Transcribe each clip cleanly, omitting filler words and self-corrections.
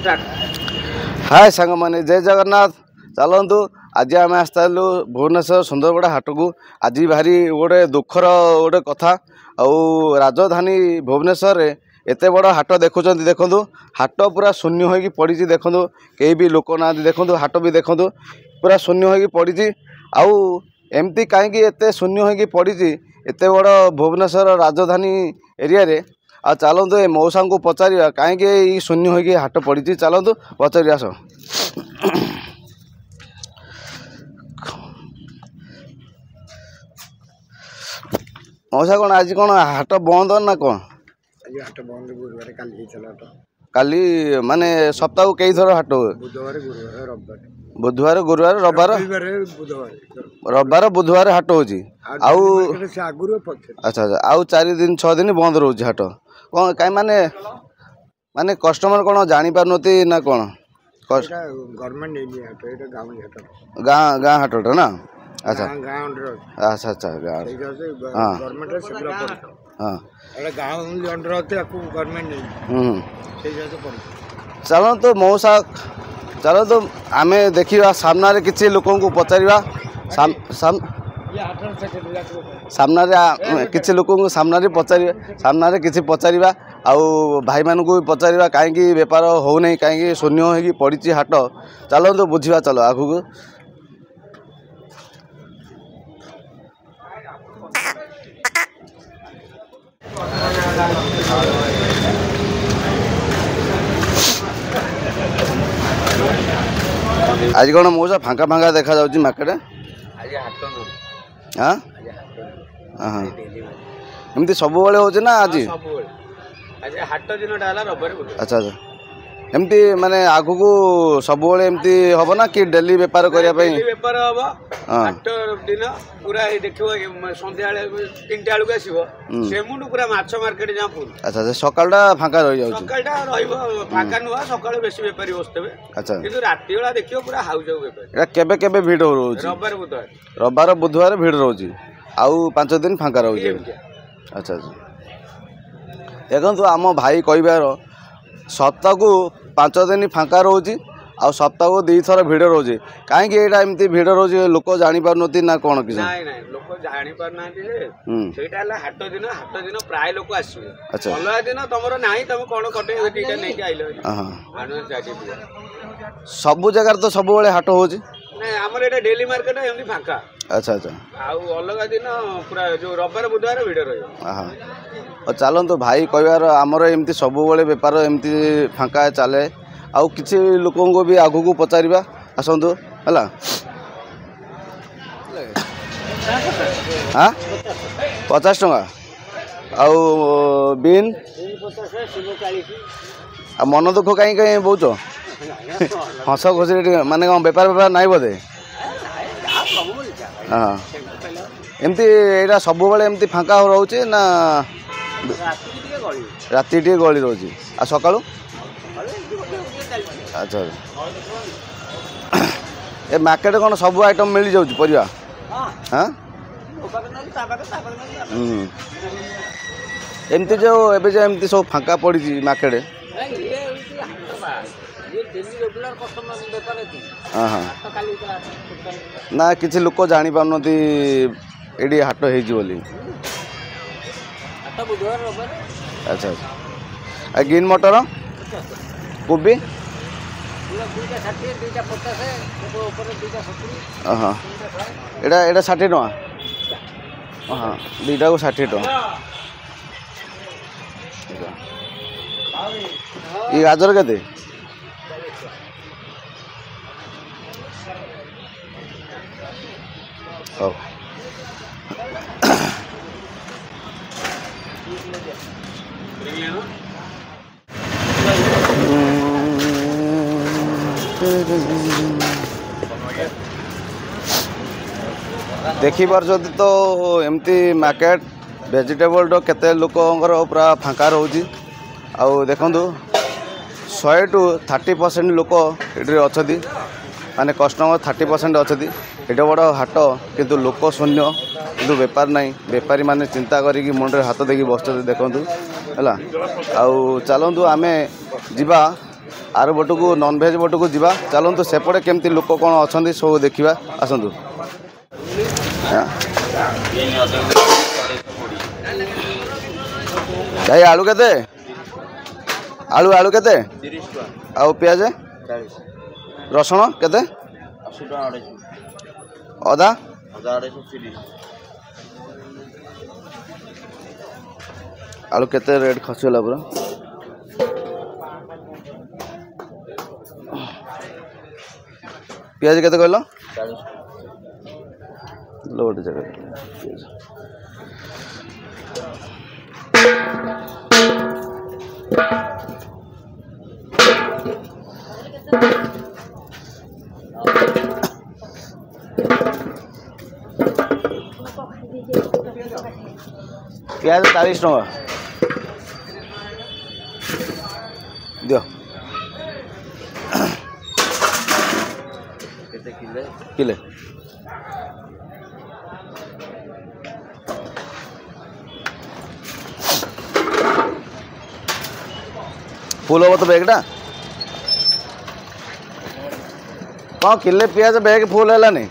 हाय सांग मैंने जय जगन्नाथ चलतु आज आम आसलु भुवनेश्वर सुंदरगड़ा हाट को आज भारी गोटे दुखर गोटे कथा आउ राजधानी भुवनेश्वर रे एते बड़ हाट देखुं देखु हाट पूरा शून्य होगी पड़ी देखु कहीं भी लोक ना देखु हाट भी देखु पूरा शून्य होगी पड़ी आउ एमती कहीं एते शून्य होगी पड़ी एते बड़ भुवनेश्वर राजधानी एरिया रे आ चलतु ए मौसा को पचार कहीं शून्य होगी हाट पड़ी चलतु पचारि आस मौसा कौन आज कौन हाट बंद ना कौन आज हाट बंद गुरुवार काली माने सप्ताह को कई थर हाट बुधवार गुरुवार रविवार बुधवार हाट होची अच्छा अच्छा आउ 4 दिन 6 दिन बंद रोज हाट कौन कहीं माने माने कस्टमर कौन जानी पारनती ना कौन गवर्नमेंट गाँ गाँ हाटटा ना अच्छा अच्छा अच्छा गाँ चलो तो मौसा चलो तो आम देखा सामने किसी लोक पचार सामने किसी लोक सामने पचार सामने किसी पचार आउ भाई मान को पचार कहीं बेपार हो नहीं कहीं शून्य हो पड़ी हाट चलो तो बुझा चलो आगू को आज कौन मौसा फांका फांका देखा जाऊँ मार्केट हाँ हाँ एमती सब हो ना आज अच्छा अच्छा एमती माने आगु को सब एमती हम ना कि डेली बेपार करने बेपार हम हाट दिन पूरा देखो संध्या 3टा बेलू आसो से पूरा माछ मार्केट जहाँ फुल अच्छा अच्छा सकाळटा फांका रही जाउछि सकाळटा रहइबो फांका नुआ सकाळ बेसी बेपारी बसतेबे अच्छा किंतु राति बेला देखियो पूरा हाउ जाउ बेपारी एटा केबे केबे भीड़ रहउछि रविवार बुधवार भीड़ रहउछि आउ 5 दिन फांका रहउछि अच्छा अच्छा देखंतु आम भाई कहबार सप्ताह को 5 दिन फांका रोचे आ सप्ताह को 2 थर भिड़ रोचे कहीं यहाँ एमती भिड़ रोचे लोक जानी पारनती ना कौन कि लोक जानी पारना हाट दिन प्राय लोक आसवे अच्छा अलग दिन तुम ना तुम कौन कटे नहीं आइल सब जगह तो सब हाट हो डेली मार्केट एमती फांका अच्छा अच्छा अलग दिन पूरा जो रविवार बुधवार भिड़ रही चलतु भाई कहबार आमर एमती सब बेपार एमती फांका चले आउ किसी लोक को भी आगू को पचार आसतु है हाँ 50 टंका आउ बीन मन दुख कहीं कहीं बहुत हस खुशी माने बेपार बेपार ना बोधे हाँ एमती यहाँ सब एमती फांका रोचे ना राति टे गली रोचे आ सकाळू अच्छा ए मार्केट कौन सब आइटम मिल जाऊँ परिवा हाँ एमती जो एबे जो एमती सब फांका पड़ी मार्केट हाँ हाँ ना किसी लोक जानी पारनती एडी हाट होली अच्छा अच्छा ग्रीन मटर कोबी हाँ एटा 60 टका हाँ 2टा को 60 टका ये गाजर केते oh देखी पार तो एमती मार्केट वेजिटेबल तो केते लोकंकर पूरा फांका रोची आउ देखु 100 to 30% लोक ये अच्छा माने कस्टमर 30% अच्छा एटा बड़ हाट किंतु लोक शून्य किंतु बेपार नहीं बेपारी माने चिंता करी मुंडे हाथ देखी बस देखु है आउ चलतु आमे जीवा आर बट को नॉनभेज बट को जीवा चलतु सेपटे केमती लोक कौन अच्छा सब देखा आसतु भाई आलू केते आलू आलू केते आउ पियाज रसुण केते अदा आलू केते रेट खसीगला पूरा पियाज केते कहल लोड जगह प्याज 40 टका दियो किले फुल हम तो बैगटा कौन किले पियाज बैग फुल है नहीं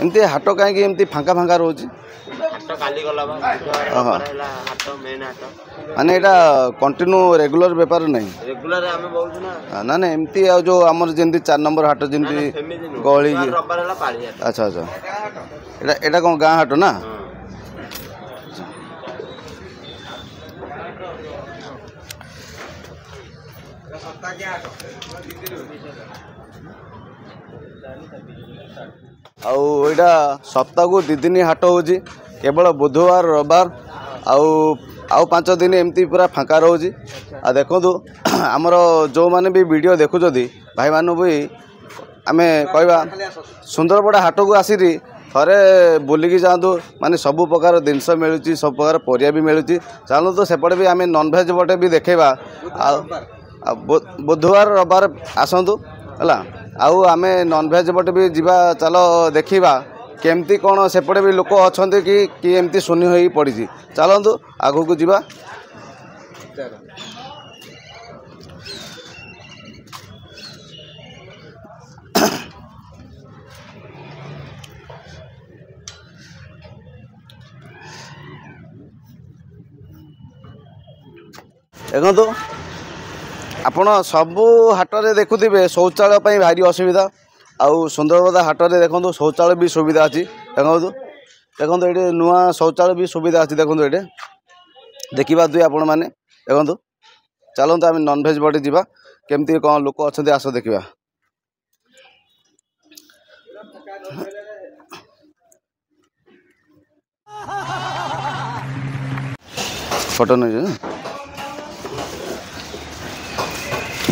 एमती हाट कहीं एमती फांका फांका रोच माने एटा कंटिन्यू रेगुलर बेपार नहीं रेगुलर आमे बोलछु ना ना ना एमती आ जो हमर जेंती 4 नंबर हाट जेंती गळी अच्छा अच्छा एटा एटा कोन गां हाट ना आउटा सप्ताह को 2 दिन हाट हो केवल बुधवार रविवार आउ 5 दिन एमती पूरा फांका रोज आ देखो आमर जो माने भी वीडियो देखुं भाई मान भी आम कह सुंदरपड़ा हाट को आसी थे बुलिकी जातु माने सबु प्रकार जिनस मिलूँ सब प्रकार परिया भी मिलूँ चलू तो सेपटे भी आम नॉनभेज बटे भी देखेबा बुधवार रविवार आसतु है आउ आम नॉनभेज बटे भी जीवा चलो देखा केमती कौन सेपटे भी लोक अच्छा कि एमती शून्य हो पड़ी चलतु आगू को जीवा देखो आपण सबू हाटरे देखुवे शौचालय भारी असुविधा आउ सुंदरबदा हाटरे देखो शौचालय भी सुविधा अच्छी देखो देखो ये नुआ शौचालय भी सुविधा अच्छी देखो ये देखा दुई आपण मैंने देखो चलते आम नॉनभेज बटे जावा केमती कौन लोक अच्छा आस देखा फोटो नहीं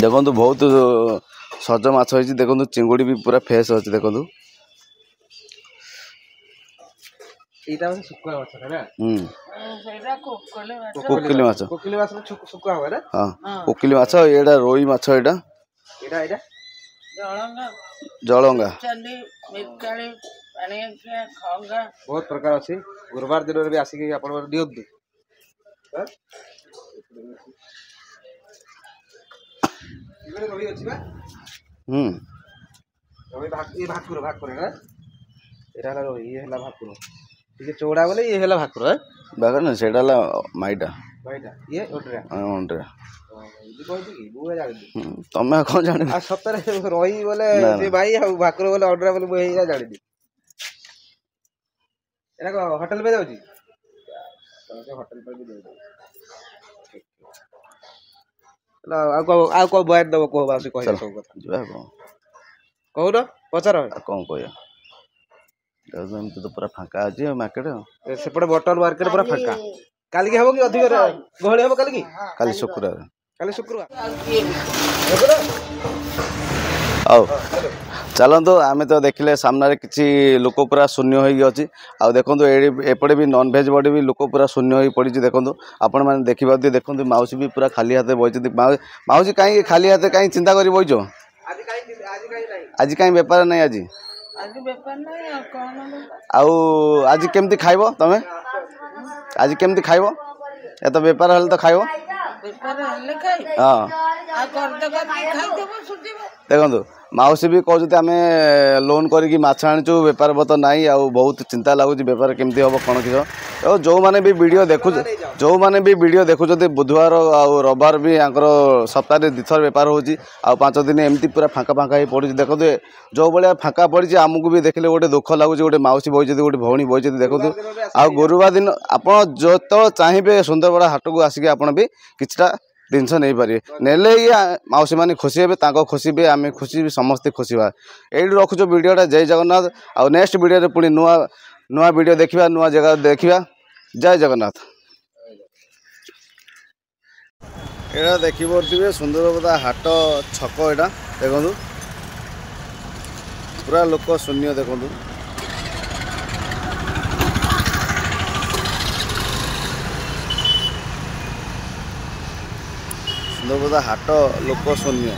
देखो बहुत सज माछ होती देखो चिंगुड़ी भी पूरा फ्रेश अच्छी देखो कोकिली माछ हाँ कोकिली माछ एटा रोई माछ एटा जलंगा बहुत प्रकार अच्छी गुरुवार दिन भी आसिक आप दिखु भाकुर भाकुर ये भाकुर टे चौड़ा बोले ये भाकुर भाकुर ना सेटा माइटा ये अंड्रा तमें कौन जान सतरे रही बोले भाई भाकुर बोले अंड्रा बोले मुझे जानी होटेल पे जाऊँगी होटेल पे भी कौ बयान दब कह सब कथा कहून पचार कौन कह तो पूरा फांका अच्छे मार्केट सेपटे बटल मार्केट पूरा फांका काली हम कि अधिक गहली हम काली काली शुक्रवार काली शुक्रवार ହଉ ଚାଲନ୍ତୁ ଆମେ ତ ଦେଖିଲେ ସାମ୍ନାରେ କିଛି ଲୋକ ପୁରା ଶୂନ୍ୟ ହୋଇକି ଅଛି। ଆଉ ଦେଖନ୍ତୁ ଏପଟେ ବି ନନଭେଜ୍ ବଡ଼ି ବି ଲୋକ ପୁରା ଶୂନ୍ୟ ହୋଇ ପଡ଼ିଛି। ଦେଖନ୍ତୁ ଆପଣମାନେ ଦେଖିପାରୁଥିବେ। ଦେଖନ୍ତୁ ମାଉସୀ ବି ପୁରା ଖାଲି ହାତରେ ବଇଛନ୍ତି। ମାଉସୀ କାହିଁକି ଖାଲି ହାତରେ କାହିଁକି ଚିନ୍ତା କରି ବଇଛ? ଆଜି କାହିଁ ବେପାର ନାହିଁ? ଆଉ ଆଜି କେମିତି ଖାଇବ ତମେ? ଆଜି କେମିତି ଖାଇବ? ଏତ ବେପାର ହେଲେ ତ ଖାଇବ। ହଁ ଦେଖନ୍ତୁ ମାଉସୀ ବି କହୁଛନ୍ତି ଆମେ ଲୋନ୍ କରିକି ମାଛ ଆଣିଛୁ, ବେପାର ପତ୍ର ନାହିଁ, ଆଉ ବହୁତ ଚିନ୍ତା ଲାଗୁଛି ବେପାର କେମିତି ହେବ କ'ଣ କିସ। ଆଉ ଯେଉଁମାନେ ବି ଭିଡ଼ିଓ ଦେଖୁଛନ୍ତି ବୁଧବାର ଆଉ ରବିବାର ବି ଆଙ୍କର ସପ୍ତାହରେ 2 ଥର ବେପାର ହେଉଛି। ଆଉ 5 ଦିନ ଏମିତି ପୁରା ଫାଙ୍କା ହେଇ ପଡ଼ୁଛି। ଦେଖନ୍ତୁ ଯେଉଁ ଭଳିଆ ଫାଙ୍କା ପଡ଼ିଛି ଆମକୁ ବି ଦେଖିଲେ ଗୋଟେ ଦୁଃଖ ଲାଗୁଛି। ଗୋଟେ ମାଉସୀ ବଇଛନ୍ତି, ଗୋଟେ ଭଉଣୀ ବଇଛନ୍ତି। ଦେଖନ୍ତୁ ଆଉ ଗୁରୁବାର ଦିନ ଆପଣ ଯେତେବେଳେ ଚାହିଁବେ ସୁନ୍ଦରପଡ଼ା ହାଟକୁ ଆସିକି ଆପଣ ବି କିଛିଟା ଜିନିଷ ନେଇପାରିବେ। ନେଲେ ହିଁ ମାଉସୀ ମାନେ ଖୁସି ହେବେ, ତାଙ୍କ ଖୁସି ବି ଆମେ ଖୁସି ବି, ସମସ୍ତେ ଖୁସି ହେବା। ଏଇଠି ରଖୁଛୁ ଭିଡ଼ିଓଟା। ଜୟ ଜଗନ୍ନାଥ। ଆଉ ନେକ୍ସଟ ଭିଡ଼ିଓରେ ପୁଣି ନୂଆ ଭିଡ଼ିଓ ଦେଖିବା, ନୂଆ ଜାଗା ଦେଖିବା। ଜୟ ଜଗନ୍ନାଥ। ଏଇଟା ଦେଖିପାରୁଥିବେ ସୁନ୍ଦରପଦା ହାଟ ଛକ। ଏଇଟା ଦେଖନ୍ତୁ ପୁରା ଲୋକ ଶୂନ୍ୟ। ଦେଖନ୍ତୁ ସୁନ୍ଦରପଦା ହାଟ ଲୋକ ଶୂନ୍ୟ।